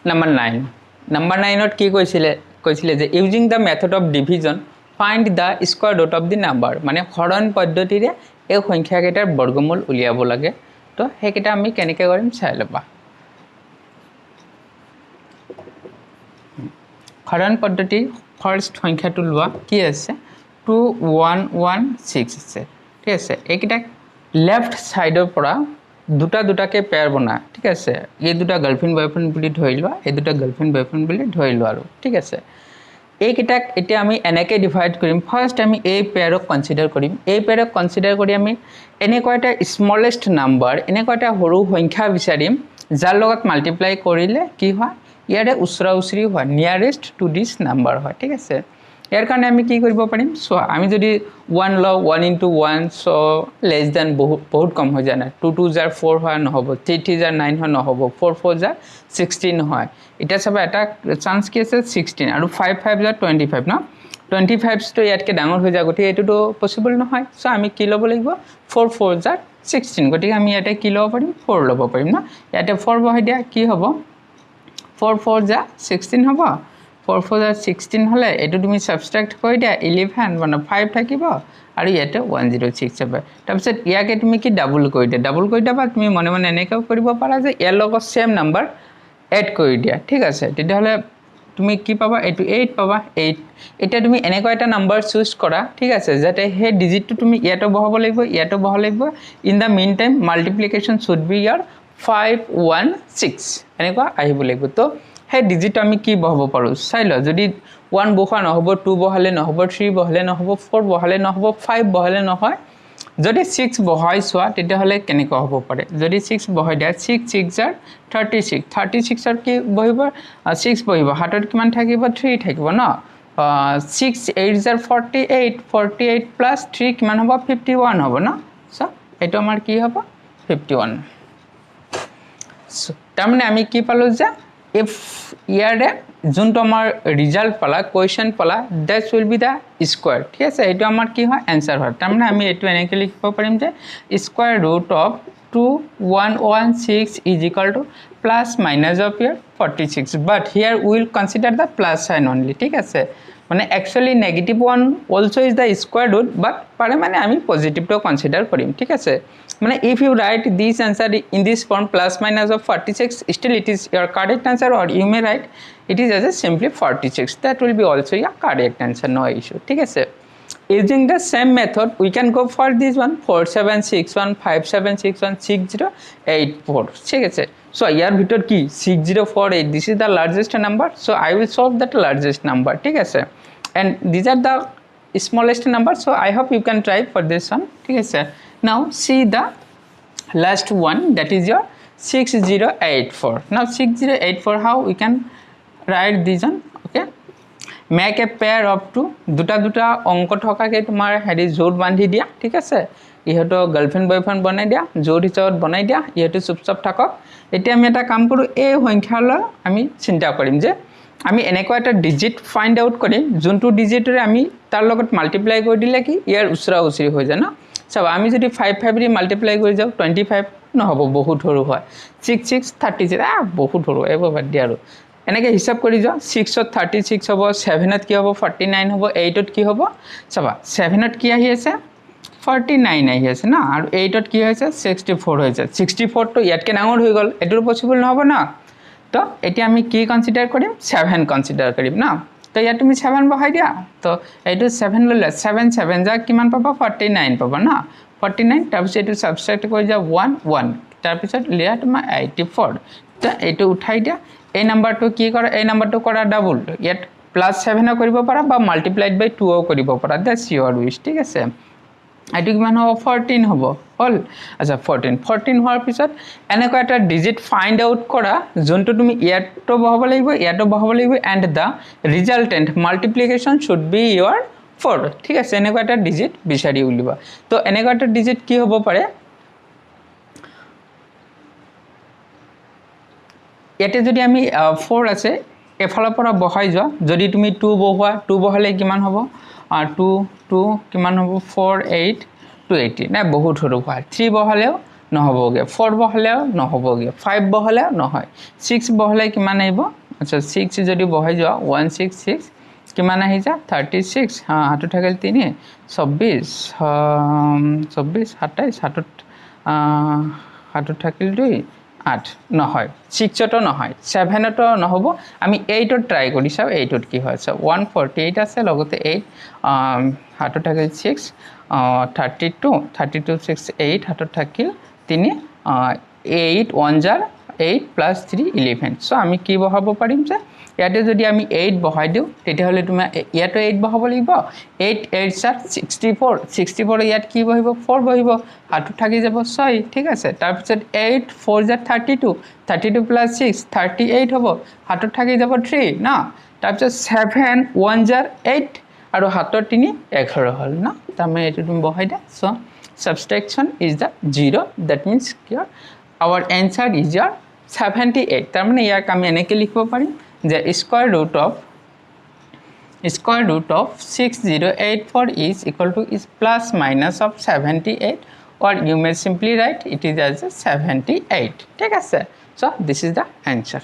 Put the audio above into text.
number 9 number 9ত কি কৈছিলে যে using the method of division find the square root of the number মানে হৰণ পদ্ধতিৰে এই সংখ্যাকেইটাৰ বৰ্গমূল উলিয়াব লাগে তো সেইকেইটা আমি কেনেকৈ কৰিম চাই ল'বা হৰণ পদ্ধতি ফাৰ্ষ্ট সংখ্যাটো লোৱা কি আছে 2116 আছে ঠিক আছে এইকেইটা লেফ্ট সাইডৰ পৰা দুটাকে পেয়াৰ বনা ঠিক আছে এই দুটা গাৰ্লফ্ৰেণ্ড বয়ফ্ৰেণ্ড বুলি ধৰি লোৱা এই দুটা গাৰ্লফ্ৰেণ্ড বয়ফ্ৰেণ্ড বুলি ধৰি লোৱা আৰু ঠিক আছে এইকেইটাক এতিয়া আমি এনেকৈ ডিভাইড কৰিম ফাৰ্ষ্ট আমি এই পেয়াৰক কনসিডাৰ কৰিম এই পেয়াৰক কনসিডাৰ কৰি আমি এনেকুৱা এটা স্মলেষ্ট নাম্বাৰ এনেকুৱা এটা সৰু সংখ্যা বিচাৰিম যাৰ লগত মাল্টিপ্লাই কৰিলে কি হয় ইয়াৰে উচৰা উচৰি হয় নিয়াৰেষ্ট টু দিস নাম্বাৰ হয় ঠিক আছে ইয়াৰ কাৰণে আমি কি কৰিব পাৰিম সো আমি যদি 1 লও 1 into 1 সো লেস দেন বহুত কম হৈ যায় না 2 2 জাৰ 4 হয় নহব 3 3 জাৰ 9 হয় নহব 4 4 জাৰ 16 হয় এটা সব এটা চান্স কি আছে 16 আৰু 5 5 জাৰ 25 না 25 তো ইয়াতকে ডাঙৰ হৈ যায় গতি এটো পসিবল নহয় সো আমি কি লব লাগিব 4 4 জাৰ 16 গতি আমি ইয়াতে কি লব পাৰিম 4 লব পাৰিম না ইয়াতে 4 বহাই দিয়া কি হ'ব 4 4 জাৰ 16 হ'ব 4 4 জাৰ 16 হলে এটো তুমি সাবট্ৰাক্ট কৰি দিয়া 11 মানে 5 থাকিব আৰু ইয়াতে 106 হবে তাৰপিছত ইয়াকে তুমি কি ডাবল কৰি দিয়া বা তুমি মনে মনে এনেকৈ কৰিব পাৰা যে ইয়াৰ লগত সেম নাম্বাৰ এড কৰি দিয়া ঠিক আছে তেতিয়াহলে তুমি কি পাবা এটো 8 পাবা 8 এটা তুমি এনেকৈ এটা নাম্বাৰ চুজ কৰা ঠিক আছে যাতে হে ডিজিটটো তুমি ইয়াতে বহাব লাগিব in the mean time multiplication should be your 516 এনেকুৱা আহিব লাগিব তো হে ডিজিট আমি কি বহাব পাৰো চাই ল যদি 1 বহা নহব 2 বহালে নহব 3 বহালে নহব 4 বহালে নহব 5 বহালে নহয় যদি 6 বহাই সোৱা তেতিয়াহলে কেনেকৈ হ'ব পাৰে যদি 6 বহাই দিয়া 6 6 জাৰ 36 36 ৰ কি বহিব 6 বহিব হাতত কিমান থাকিব 3 থাকিব ন 6 8 জাৰ 48 48 প্লাস 3 কিমান হ'ব 51 হ'ব ন সো এটো আমাৰ কি হ'ব 51 সো তাৰমানে আমি কি পালো যে if ইয়াৰে যোনটো আমাৰ ৰিজাল্ট পালা কোৱেশ্চন পালা that will be the square ঠিক আছে এটো আমাৰ কি হয় आंसर হয় তাৰমানে আমি এটো এনেকৈ লিখিব পাৰিম যে square root of 2116 is equal to plus minus of here 46 but here we will consider the plus sign only ঠিক আছে মানে actually negative one also is the square root but পারে মানে আমি পজিটিভ তো কনসিডার করিম ঠিক আছে মানে if you write this answer in this form plus minus of 46 still it is your correct answer or you may write it is as a simply 46 that will be also your correct answer no issue ঠিক আছে using the same method we can go for this one 4761 5761 6084 ঠিক আছে so ইয়াৰ ভিতর কি 6048 this is the largest number so I will solve that largest number ঠিক আছে and these are the smallest number so I hope you can try for this one ঠিক আছে now see the last one that is your 6084 now 6084 how we can write this one okay make a pair of two দুটা অংক থকাকে তোমাৰ হেৰি জোৰ বান্ধি দিয়া ঠিক আছে ইহতো গাৰ্লফ্ৰেন্ড বয়ফ্ৰেন্ড বনাই দিয়া জোৰ হিচাপত বনাই দিয়া ইহতো চুপচাপ থাকক এতিয়া আমি এটা কাম কৰো এই সংখ্যালৈ আমি চিন্তা কৰিম যে আমি এনেকুৱা এটা ডিজিট ফাইন্ড আউট কৰিম যোনটো ডিজিটৰে আমি তাৰ লগত মাল্টিপ্লাই কৰি দিলে কি ইয়াৰ উচৰা উচৰি হৈ যায় না সব আমি যদি 5 5 ৰি মাল্টিপ্লাই কৰি যাও 25 নহব বহুত সৰু হয় 6 6 36 বহুত সৰু এবাৰ বাদ দিয়া আৰু এনেকৈ হিসাব কৰি যাও 6 ত 36 হ'ব 7 ত কি হ'ব 49 হ'ব 8 ত কি হ'ব চাবা 7 ত কি আহি আছে 49 আহি আছে না আৰু 8 ত কি হৈছে 64 হৈছে 64 তো ইয়াতকে ডাঙৰ হৈ গল এটোৰ পসিবল নহব না তো এতিয়া আমি কি কনসিডাৰ কৰিম 7 কনসিডাৰ কৰিম না তো ইয়াত তুমি 7 বহাই দিয়া তো এইটো 7 ললে 7 7 যা কিমান পাবা 49 পাবা না 49 তাৰপিছত এইটো সাবট্ৰাক্ট কৰি যা 1 1 তাৰপিছত লিয়া তোমাৰ 84 তো এইটো উঠাই দিয়া এই নাম্বাৰটো কি কৰা এই নাম্বাৰটো কৰা ডাবল ইয়াত প্লাস 7 কৰিব পাৰা বা মাল্টিপ্লাইড বাই 2 কৰিব পাৰা দ্যাটস ইওর উইশ ঠিক আছে এটো কিমান হ'ব 14 হ'ব হল আচ্ছা 14 হোৱাৰ পিছত এনেকৈ এটা ডিজিট ফাইন্ড আউট কৰা যোনটো তুমি ইয়াতো বহাব লাগিব and the resultant multiplication should be your 4 ঠিক আছে এনেকৈ এটা ডিজিট বিচাৰি উলিবা তো এনেকৈ এটা ডিজিট কি হ'ব পাৰে ইয়াতে যদি আমি 4 আছে এফালৰ পৰা বহাই যোৱা যদি তুমি 2 বহোৱা 2 বহালে কিমান হ'ব 2 2 কিমান হ'ব 4 8 280 না বহুত সৰু হয় 3 বহালেও নহ'বগে 4 বহালেও নহ'বগে 5 বহালেও নহয় 6 বহালে কিমান আহিব আচ্ছা 6 যদি বহাই যোৱা 166 কিমান আহি যা 36 হাতত থাকিল 3 24 27 27 হাতত থাকিল 2 8 নহয় 6 তো নহয় 7 তো নহব আমি 8 ত ট্রাই কৰি চাও 8 ত কি হয় 148 আছে লগতে 8 হাতত থাকিল 6 32 6 8 হাতত থাকিল 3 8 1 jar 8 plus 3 11 সো আমি কি বহাব পাৰিম যে ইয়াতে যদি আমি 8 বহাই দিও তেতিয়া হলে তুমি ইয়াতে 8 বহাব লাগিব 8 8 64 64 ইয়াত কি বহিব 4 বহিব হাতত থাকি যাব 6 ঠিক আছে তাৰ পিছত 8 4 jar 32 32 plus 6 38 হ'ব হাতত থাকি যাব 3 না তাৰ পিছত 7 1 jar 8 আৰু হাতৰ 3 11 হল না তাৰমানে এটো তুমি বহাই দা so subtraction is the 0 that means here our answer is your 78 তাৰমানে ইয়াক আমি এনেকৈ লিখিব পাৰিম যে square root of 6084 is equal to is plus minus of 78 or you may simply write it is as a 78 ঠিক আছে so this is the answer